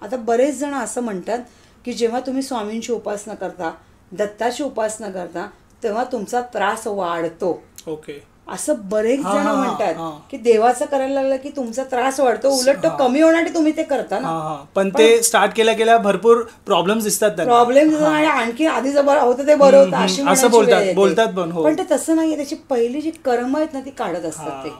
आता बरेच जण असं म्हणतात की जेव्हा तुम्ही स्वामींची उपासना करता, दत्ताची उपासना करता, तेव्हा तुमचा त्रास वाढतो. ओके. असं बरेच जण म्हणतात की देवाचं करायला लागलं की तुमचा त्रास वाढतो, उलट तो कमी होण्यासाठी तुम्ही ते करता ना. पण ते स्टार्ट केल्या केल्या भरपूर प्रॉब्लेम्स दिसतात, प्रॉब्लेम आणि आणखी आधी जर बरं होतं ते बरं होतं अशी असं बोलतात पण ते तसं नाहीये. त्याची पहिली जी कर्म आहेत ना ती काढत असतात ते.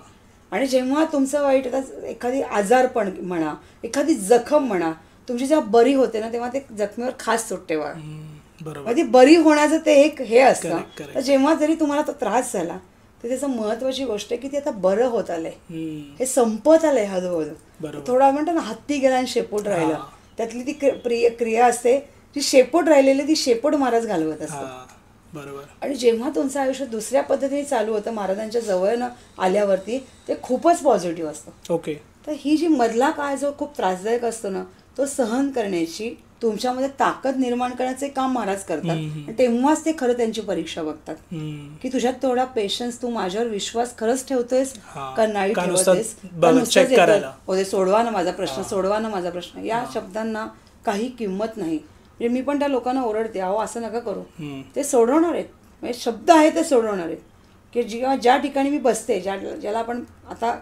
आणि जेव्हा तुमचं वाईट एखादी आजारपण म्हणा, एखादी जखम म्हणा, तुमची जेव्हा बरी होते ना तेव्हा ते जखमेवर खास सुट्टे वाढ. ती बरी होण्याचं ते एक हे असतं. तर जेव्हा जरी तुम्हाला तो त्रास झाला तर त्याचं महत्वाची गोष्ट आहे की ते आता बरं होत आलंय, हे संपत आलंय हळूहळू. थोडा म्हणतो ना हत्ती गेला आणि शेपूट राहिलं, त्यातली ती क्रिया असते जी शेपूट राहिलेली ती शेपूट महाराज घालवत असतात. बरोबर. आणि जेव्हा तुमचं आयुष्य दुसऱ्या पद्धतीने चालू होतं महाराजांच्या जवळ आल्यावरती ते खूपच पॉझिटिव्ह असतं. ओके. तर ही जी मधला काळ जो खूप त्रासदायक असतो ना तो सहन करण्याची, तुमच्यामध्ये ताकद निर्माण करण्याचे काम महाराज करतात. आणि तेव्हाच ते खरं त्यांची परीक्षा बघतात की तुझ्यात तेवढा पेशन्स, तू माझ्यावर विश्वास खरंच ठेवतोयस का नाही ठेवतेस, सोडवा ना माझा प्रश्न, सोडवा ना माझा प्रश्न. या शब्दांना काही किंमत नाही. म्हणजे मी पण त्या लोकांना ओरडते, अहो असं नका करू, ते सोडवणार आहेत. म्हणजे शब्द आहे ते सोडवणार आहेत. की ज्या ठिकाणी मी बसते, ज्याला आपण आता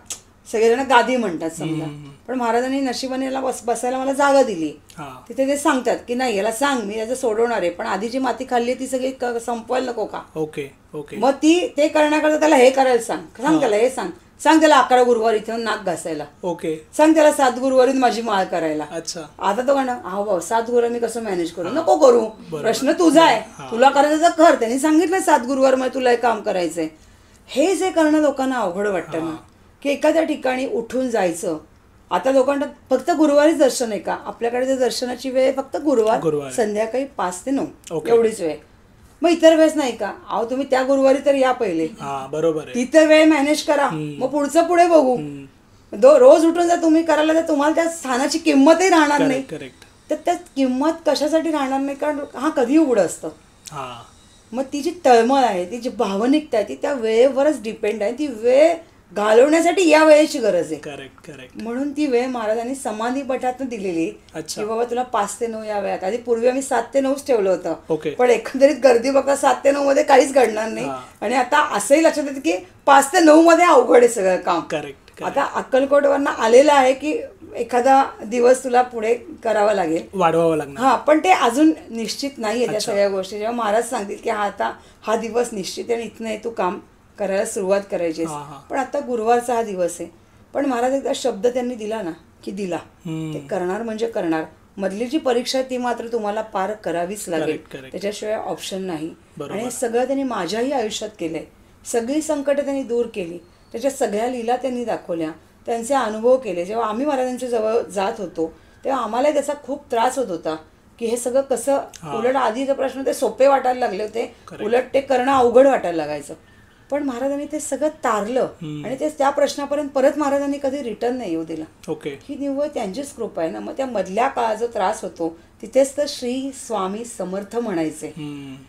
सगळेजण गादी म्हणतात समजा, पण महाराजांनी नशिबाने याला बसायला मला जागा दिली. तिथे ते सांगतात की नाही याला सांग, मी याचं सोडवणार आहे, पण आधी जी माती खाल्ली ती सगळी संपवायला नको का. Okay okay. मग ते करण्याकरता त्याला हे करायला सांग त्याला हे सांग त्याला 11 गुरुवार इथून नाक घासायला. ओके. सांग त्याला 7 गुरुवारीत माझी माळ करायला. अच्छा. आता तो म्हणा हा भाऊ 7 गुरुवार मी कसं मॅनेज करू, नको करू, प्रश्न तुझा आहे, तुला करायचं तर कर. त्यांनी सांगितलं 7 गुरुवार मध्ये तुला हे काम करायचंय. हे जे करणं लोकांना अवघड वाटतं ना, की एखाद्या ठिकाणी उठून जायचं. आता लोकांना फक्त गुरुवारीच दर्शन आहे का, आपल्याकडे जे दर्शनाची वेळ फक्त गुरुवार संध्याकाळी 5 ते 9 एवढीच वेळ. मग इतर वेळेस नाही का, अहो तुम्ही त्या गुरुवारी तर या पहिले, बरोबर, तिथं वेळ मॅनेज करा, मग पुढचं पुढे बघू. रोज उठून जर तुम्ही करायला तर तुम्हाला त्या स्थानाची किंमतही राहणार नाही. तर त्या किंमत कशासाठी राहणार नाही, कारण हा कधी उघड असतं. मग ती जी तळमळ आहे, ती जी भावनिकता आहे, ती त्या वेळेवरच डिपेंड आहे. ती वेळ घालवण्यासाठी या वेळेची गरज आहे. Correct correct. म्हणून ती वेळ महाराजांनी समाधी पटातून दिलेली की बाबा तुला 5 ते 9 या वेळात. आधी पूर्वी आम्ही 7 ते 9 ठेवलं होतं, पण एकंदरीत गर्दी बघा 7 ते 9 मध्ये काहीच घडणार नाही. आणि आता असंही लक्षात येतं की 5 ते 9 मध्ये अवघड आहे सगळं काम. करेक्ट. आता अक्कलकोटवरनं आलेलं आहे की एखादा दिवस तुला पुढे करावा लागेल, वाढवावं लागणार. पण ते अजून निश्चित नाहीये त्या सगळ्या गोष्टी. जेव्हा महाराज सांगतील की आता हा दिवस निश्चित आहे आणि इथनं तू काम करायला सुरुवात करायची. पण आता गुरुवारचा हा दिवस आहे, पण महाराज एकदा शब्द त्यांनी दिला ना की दिला, ते करणार म्हणजे करणार. मधली जी परीक्षा आहे ती मात्र तुम्हाला पार करावीच लागेल, त्याच्याशिवाय ऑप्शन नाही. आणि हे सगळं त्यांनी माझ्याही आयुष्यात केलंय. सगळी संकटं त्यांनी दूर केली, त्याच्या सगळ्या लीला त्यांनी दाखवल्या, त्यांचे अनुभव केले. जेव्हा आम्ही महाराजांच्या जवळ जात होतो तेव्हा आम्हाला त्याचा खूप त्रास होत होता की हे सगळं कसं. उलट आधीचा प्रश्न ते सोपे वाटायला लागले होते, उलट ते करणं अवघड वाटायला लागायचं. पण महाराजांनी ते सगळं तारलं आणि ते त्या प्रश्नापर्यंत परत महाराजांनी कधी रिटर्न नाही येऊ दिला. ही निव्वळ त्यांचीच कृपा आहे ना. मग त्या मधल्या काळात जो त्रास होतो तिथेच तर श्री स्वामी समर्थ म्हणायचे,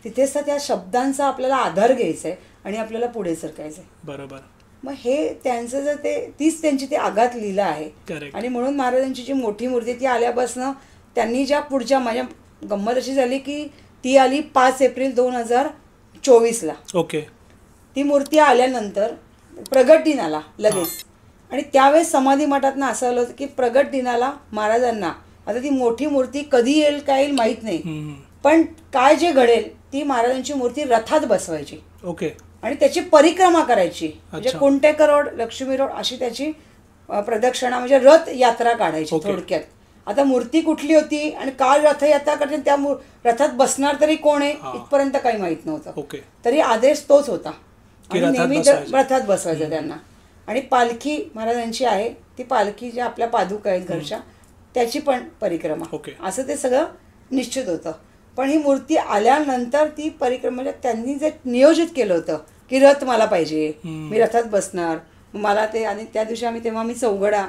तिथेच तर त्या शब्दांचा आपल्याला आधार घ्यायचा आहे आणि आपल्याला पुढे सरकायचंय. बरोबर. मग हे त्यांचं जर तीच त्यांची ती आघात लीला आहे. आणि म्हणून महाराजांची जी मोठी मूर्ती ती आल्यापासनं त्यांनी ज्या पुढच्या, माझ्या गंमत अशी झाली की ती आली 5 एप्रिल 2024ला. ओके. ती मूर्ती आल्यानंतर प्रगट दिन आला लगेच. आणि त्यावेळेस समाधी मठातनं असं आलं होतं की प्रगट दिनाला महाराजांना, आता ती मोठी मूर्ती कधी येईल काय येईल माहीत नाही, पण काय जे घडेल ती महाराजांची मूर्ती रथात बसवायची. ओके. आणि त्याची परिक्रमा करायची, म्हणजे कुंटेकर रोड, लक्ष्मी रोड अशी त्याची प्रदक्षिणा, म्हणजे रथ यात्रा काढायची थोडक्यात. आता मूर्ती कुठली होती आणि काल रथयात्रा करते, त्या रथात बसणार तरी कोण आहे इथपर्यंत काही माहित नव्हतं. तरी आदेश तोच होता आणि नेहमी रथात बसवायचं त्यांना. आणि पालखी महाराजांची आहे, ती पालखी ज्या आपल्या पादुका आहेत घरच्या त्याची पण परिक्रमा, असं ते सगळं निश्चित होतं. पण ही मूर्ती आल्यानंतर ती परिक्रमा, म्हणजे त्यांनी जे नियोजित केलं होतं की रथ मला पाहिजे, मी रथात बसणार मला ते. आणि त्या दिवशी तेव्हा मी चौघडा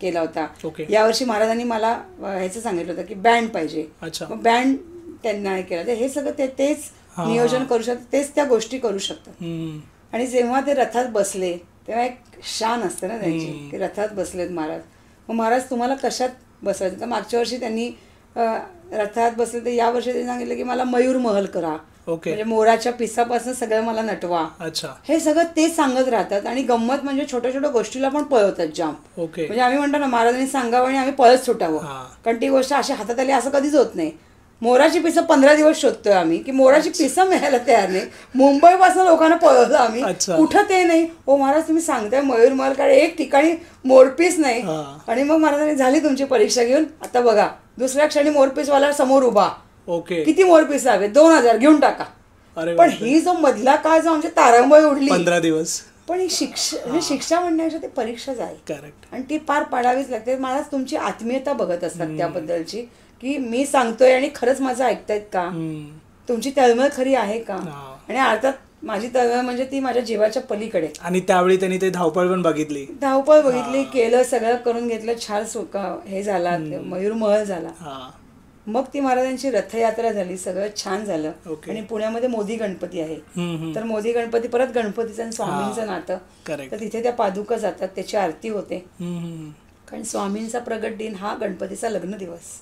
केला होता. यावर्षी महाराजांनी मला ह्याचं सांगितलं होतं की बँड पाहिजे, मग बँड त्यांना केलं. हे सगळं तेच नियोजन करू शकतात, तेच त्या गोष्टी करू शकतात. आणि जेव्हा ते रथात बसले तेव्हा एक शान असते ना त्यांची की रथात बसलेत महाराज. मग महाराज तुम्हाला कशात बसवायचं. तर मागच्या वर्षी त्यांनी रथात बसले, तर या वर्षी त्यांनी सांगितलं की मला मयूर महल करा, ओके. म्हणजे मोराच्या पिसापासून सगळं मला नटवा. अच्छा. हे सगळं ते सांगत राहतात. आणि गंमत म्हणजे छोट्या छोट्या गोष्टीला पण पळवतात जाम. ओके. म्हणजे आम्ही म्हणतो ना महाराजांनी सांगावं आणि आम्ही पळत सुटावं, कारण ती गोष्ट अशी हातात आली असं कधीच होत नाही. मोराची पिसं 15 दिवस शोधतोय आम्ही की मोराची पिसं मिळायला तयार नाही. मुंबईपासून लोकांना पळवलं आम्ही, कुठं ते नाही. हो महाराज तुम्ही सांगताय मयूर महल, कारण एक ठिकाणी मोरपीस नाही. आणि मग महाराजांनी झाली तुमची परीक्षा घेऊन, आता बघा दुसऱ्या क्षणी मोरपीसवाला समोर उभा. ओके. किती मोरपीस हवे? 2000 घेऊन टाका. पण ही जो मधला काळ जो आमची तारांबळ उडली 15 दिवस, पण ही शिक्षा म्हणण्यापेक्षा ती परीक्षाच आहे. करेक्ट. आणि ती पार पाडावीच लागते. महाराज तुमची आत्मीयता बघत असतात त्याबद्दलची, की मी सांगतोय आणि खरंच माझं ऐकतायत का, तुमची तळमळ खरी आहे का. आणि अर्थात माझी तळमळ म्हणजे ती माझ्या जीवाच्या पलीकडे. आणि त्यावेळी त्यांनी ते धावपळ पण बघितली, केलं, सगळं करून घेतलं, छान हे झाला, मयूर महल झाला. मग ती महाराजांची रथयात्रा झाली, सगळं छान झालं. आणि पुण्यामध्ये मोदी गणपती आहे, तर मोदी गणपती परत गणपतीचं आणि स्वामींचं नातं, तर तिथे त्या पादुका जातात, त्याची आरती होते. कारण स्वामींचा प्रगट दिन हा गणपतीचा लग्न दिवस.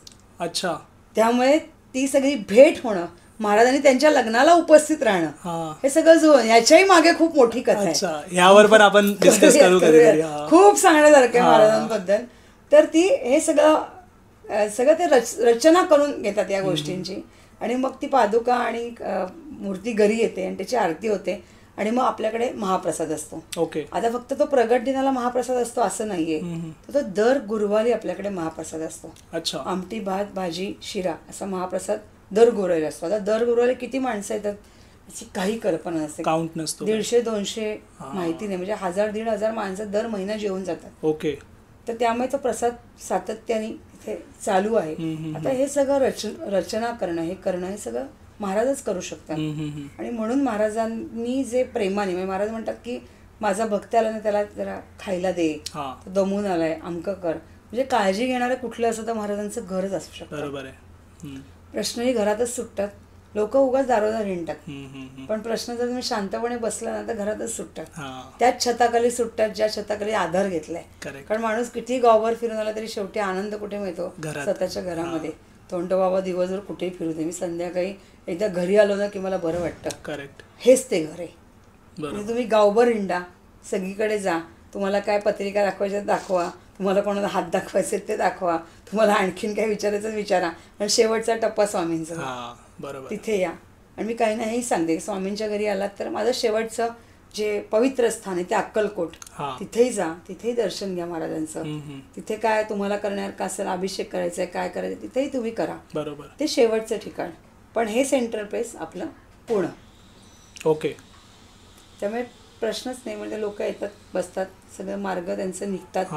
अच्छा. त्यामुळे ती सगळी भेट होणं, महाराजांनी त्यांच्या लग्नाला उपस्थित राहणं, हे सगळं जुळून याच्याही मागे खूप मोठी कथा आहे. यावर पण आपण डिस्कस करू. खूप सांगण्यासारखं आहे महाराजांबद्दल. तर ती हे सगळं ते रचना करून घेतात या गोष्टींची. आणि मग ती पादुका आणि मूर्ती घरी येते आणि त्याची आरती होते. आणि मग आपल्याकडे महाप्रसाद असतो. ओके. आता फक्त तो प्रगट दिनाला महाप्रसाद असतो असं नाहीये, तर तो दर गुरुवारी आपल्याकडे महाप्रसाद असतो. अच्छा. आमटी, भात, भाजी, शिरा असा महाप्रसाद दर गुरुवारी असतो. आता दर गुरुवारी किती माणसं येतात याची काही कल्पना नसते, काउंट नसतो. 150-200 माहिती नाही, म्हणजे 1000-1500 माणसं दर महिना जेवून जातात. ओके. तर त्यामुळे तो प्रसाद सातत्याने इथे चालू आहे. आता हे सगळं रचना करणं, हे सगळं महाराजच करू शकतात. आणि म्हणून महाराजांनी जे प्रेमाने, म्हणजे महाराज म्हणतात की माझा भक्त आला ना त्याला जरा खायला दे, दमून आलाय अमकं कर, म्हणजे काळजी घेणारं कुठलं असं तर महाराजांचं घरच असू शकतं. बरोबर आहे. प्रश्नही घरातच सुटतात. लोक उगाच दारोदार हिंडतात, पण प्रश्न जर तुम्ही शांतपणे बसला ना तर घरातच सुटतात. त्याच छताखाली सुटतात ज्या छताखाली आधार घेतलाय. कारण माणूस किती गावभर फिरून आला तरी शेवटी आनंद कुठे मिळतो? स्वतःच्या घरामध्ये. तोंड बाबा दिवसभर कुठेही फिरू दे, मी संध्याकाळी एकदा घरी आलो ना की मला बरं वाटतं. करेक्ट. हेच ते घर आहे. म्हणजे तुम्ही गावभर हिंडा, सगळीकडे जा, तुम्हाला काय पत्रिका दाखवायच्या दाखवा, तुम्हाला कोणाला हात दाखवायचे ते दाखवा, तुम्हाला आणखीन काय विचारायचं विचारा, आणि शेवटचा टप्पा स्वामींचा, बरोबर, तिथे या. आणि मी काही नाही सांगते, स्वामींच्या घरी आलात तर माझं शेवटचं जे पवित्र स्थान आहे ते अक्कलकोट, तिथेही जा, तिथेही दर्शन घ्या महाराजांचं. तिथे काय तुम्हाला करणार का असेल, अभिषेक करायचा आहे, काय करायचं तिथेही तुम्ही करा. बरोबर, ते शेवटचं ठिकाण. पण हे सेंटर प्लेस आपलं पुणे. ओके. त्यामुळे प्रश्नच नाही, म्हणजे लोक येतात, बसतात, सगळे मार्ग त्यांचं निघतात.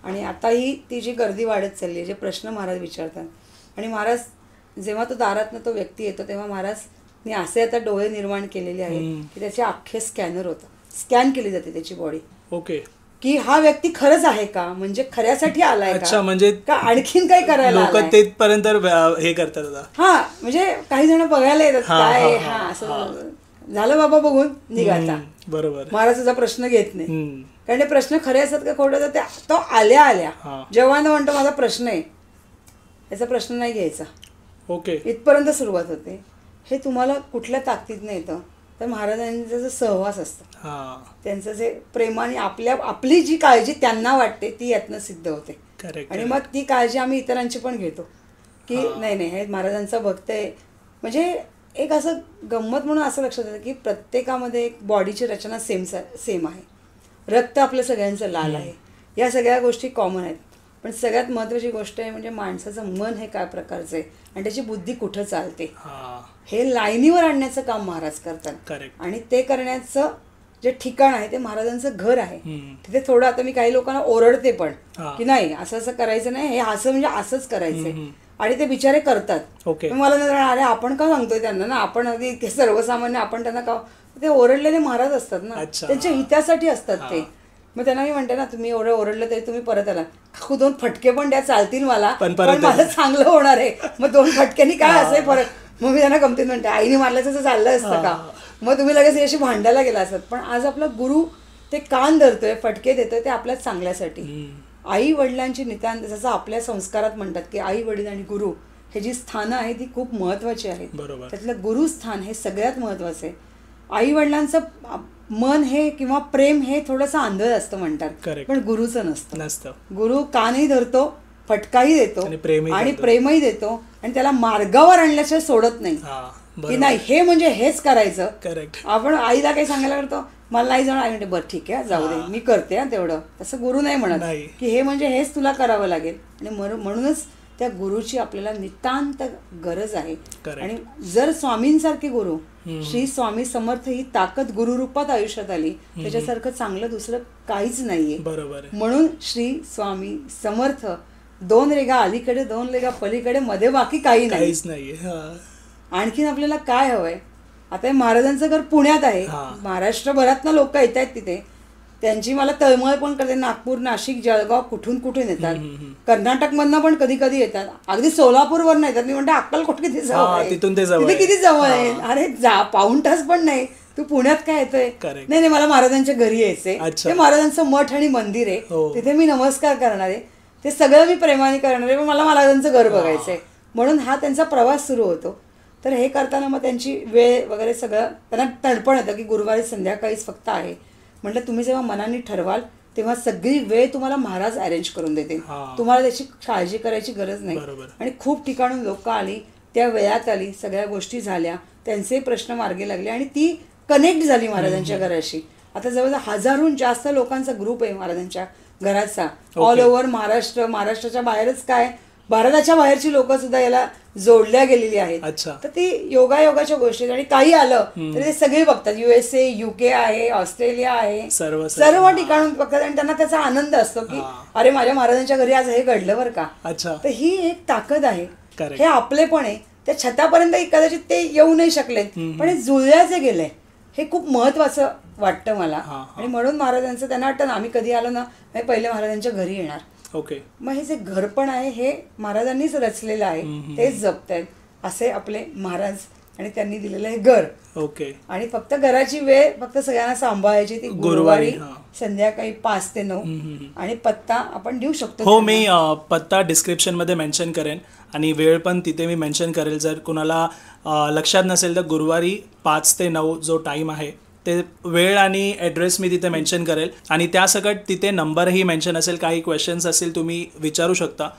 आणि आताही ती जी गर्दी वाढत चालली आहे, जे प्रश्न महाराज विचारतात, आणि महाराज जेव्हा तो दारातनं तो व्यक्ती येतो तेव्हा महाराजने असे आता डोळे निर्माण केलेले आहेत की त्याचे अख्खे स्कॅनर होतं, स्कॅन केली जाते त्याची बॉडी. ओके. की हा व्यक्ती खरंच आहे का, म्हणजे खऱ्यासाठी आलाय का, म्हणजे का आणखीन काही करायला तेथपर्यंत हे करतात. हा, म्हणजे काही जण बघायला येतात काय, हा असं झालं बाबा बघून निघाता. बरोबर. महाराज तुझा प्रश्न घेत नाही, कारण ते प्रश्न खरे असतात का खोटं, तर तो आल्या आल्या जेव्हा म्हणतो माझा प्रश्न आहे, याचा प्रश्न नाही घ्यायचा. ओके. इथपर्यंत सुरुवात होते. हे तुम्हाला कुठल्या ताकदीतनं येतं, तर महाराजांचा जो सहवास असतो, त्यांचं जे प्रेमाने आपली जी काळजी त्यांना वाटते ती यातनं सिद्ध होते. आणि मग ती काळजी आम्ही इतरांची पण घेतो की नाही नाही हे महाराजांचा भक्त आहे. म्हणजे एक असं गंमत म्हणून असं लक्षात येतं की प्रत्येकामध्ये एक बॉडीची रचना सेम आहे, रक्त आपलं सगळ्यांचं लाल आहे, या सगळ्या गोष्टी कॉमन आहेत. पण सगळ्यात महत्त्वाची गोष्ट आहे म्हणजे माणसाचं मन हे काय प्रकारचं आहे आणि त्याची बुद्धी कुठं चालते, हे लाईनीवर आणण्याचं काम महाराज करतात. आणि ते करण्याचं जे ठिकाण आहे ते महाराजांचं घर आहे. तिथे थोडं आता मी काही लोकांना ओरडते पण की नाही असं असं करायचं नाही, हे असं म्हणजे असंच करायचंय, आणि ते बिचारे करतात. मला नाही अरे आपण का सांगतोय त्यांना ना, आपण अगदी सर्वसामान्य आपण त्यांना का, ते ओरडलेले महाराज असतात ना, त्यांच्या हितासाठी असतात ते. मग त्यांना मी म्हणते ना, तुम्ही एवढं ओरडलं तरी तुम्ही परत आला, 2 फटके पण द्या चालतील मला, पण माझं चांगलं होणार आहे. मग 2 फटक्यांनी काय असेल फरक. मग मी त्यांना गमतीत म्हणते आईने मारल्याचं तर चाललं असतं का, मग तुम्ही लगेच अशी भांडायला गेला असत. पण आज आपला गुरु ते कान धरतोय, फटके देतोय, ते आपल्याच चांगल्यासाठी. आई वडिलांची नितांत, जसं आपल्या संस्कारात म्हणतात की आई वडील आणि गुरु हे जी स्थानं आहेत ती खूप महत्त्वाची आहेत. बरोबर. त्यातलं गुरुस्थान हे सगळ्यात महत्त्वाचं आहे. आई वडिलांचं मन हे किंवा प्रेम हे थोडंसं आंधळ असतं म्हणतात, पण गुरुचं नसतं. गुरु कानही धरतो, फटकाही देतो आणि प्रेमही देतो आणि त्याला मार्गावर आणल्याशिवाय सोडत नाही की नाही हे म्हणजे हेच करायचं. आपण आईला काही सांगायला करतो, मला नाही जाणं, आई म्हणते बरं ठीक आहे जाऊ दे मी करते हा तेवढं. तसं गुरु नाही म्हणत की हे म्हणजे हेच तुला करावं लागेल. आणि म्हणूनच त्या गुरुची आपल्याला नितांत गरज आहे. आणि जर स्वामींसारखे गुरु, श्री स्वामी समर्थ ही ताकद गुरुरूपात आयुष्यात आली, त्याच्यासारखं चांगलं दुसरं काहीच नाहीये. म्हणून श्री स्वामी समर्थ, 2 रेगा अलीकडे 2 रेगा पलीकडे, मध्ये बाकी काहीच नाहीये. आणखीन आपल्याला काय हवंय? आता महाराजांचं घर पुण्यात आहे, महाराष्ट्रभरातनं लोक येत आहेत तिथे, त्यांची मला तळमळ पण करते. नागपूर, नाशिक, जळगाव कुठून येतात, कर्नाटकमधनं पण कधी कधी येतात, अगदी सोलापूरवरनं येतात. मी म्हणते अक्कलकोट किती जवळ आहे, तिथे किती जवळ आहे. अरे पाऊण तास पण नाही, तू पुण्यात काय येतोय? नाही मला महाराजांच्या घरी यायचंय, ते महाराजांचं मठ आणि मंदिर आहे, तिथे मी नमस्कार करणार आहे, ते सगळं मी प्रेमाने करणार आहे, पण मला महाराजांचं घर बघायचंय. म्हणून हा त्यांचा प्रवास सुरू होतो. तर हे करताना मग त्यांची वेळ वगैरे सगळं त्यांना तडपण येतं की गुरुवारी संध्याकाळीच फक्त आहे. म्हटलं तुम्ही जेव्हा मनाने ठरवाल तेव्हा सगळी वेळ तुम्हाला महाराज अरेंज करून देतील, तुम्हाला त्याची काळजी करायची गरज नाही. आणि खूप ठिकाणून लोक आली, त्या वेळात आली, सगळ्या गोष्टी झाल्या, त्यांचे प्रश्न मार्गी लागले आणि ती कनेक्ट झाली महाराजांच्या घराशी. आता जवळजवळ 1000हून जास्त लोकांचा ग्रुप आहे महाराजांच्या घराचा, ऑल ओव्हर महाराष्ट्र, महाराष्ट्राच्या बाहेरच काय भारताच्या बाहेरची लोक सुद्धा याला जोडल्या गेलेली आहेत. तर ती योगायोगाच्या गोष्टी. आणि काही आलं तर ते सगळे बघतात, USA, UK आहे, ऑस्ट्रेलिया आहे, सर्व ठिकाणून बघतात आणि त्यांना त्याचा आनंद असतो की अरे माझ्या महाराजांच्या घरी आज हे घडलं बरं का. तर ही एक ताकद आहे, हे आपलेपण आहे. त्या छतापर्यंत कदाचित ते येऊ नाही शकले, पण हे जुळल्याचे गेले, हे खूप महत्वाचं वाटतं मला. आणि म्हणून महाराजांचं त्यांना वाटतं ना, आम्ही कधी आलो ना पहिले महाराजांच्या घरी येणार. मग हे जे घर पण आहे हे महाराजांनीच रचलेलं आहे, तेच जपतायत असे आपले महाराज आणि त्यांनी दिलेलं आहे घर. आणि फक्त घराची वेळ फक्त सगळ्यांना सांभाळायची ती गुरुवारी संध्याकाळी 5 ते 9. आणि पत्ता आपण देऊ शकतो. हो, मी पत्ता डिस्क्रिप्शन मध्ये मेन्शन करेन आणि वेळ पण तिथे मी मेन्शन करेल. जर कुणाला लक्षात नसेल तर गुरुवारी 5 ते 9 जो टाइम आहे ते वेळ आणि ॲड्रेस मी तिथे मेन्शन करेल. आणि त्यासकट तिथे नंबरही मेन्शन असेल. काही क्वेश्चन्स असतील तुम्ही विचारू शकता.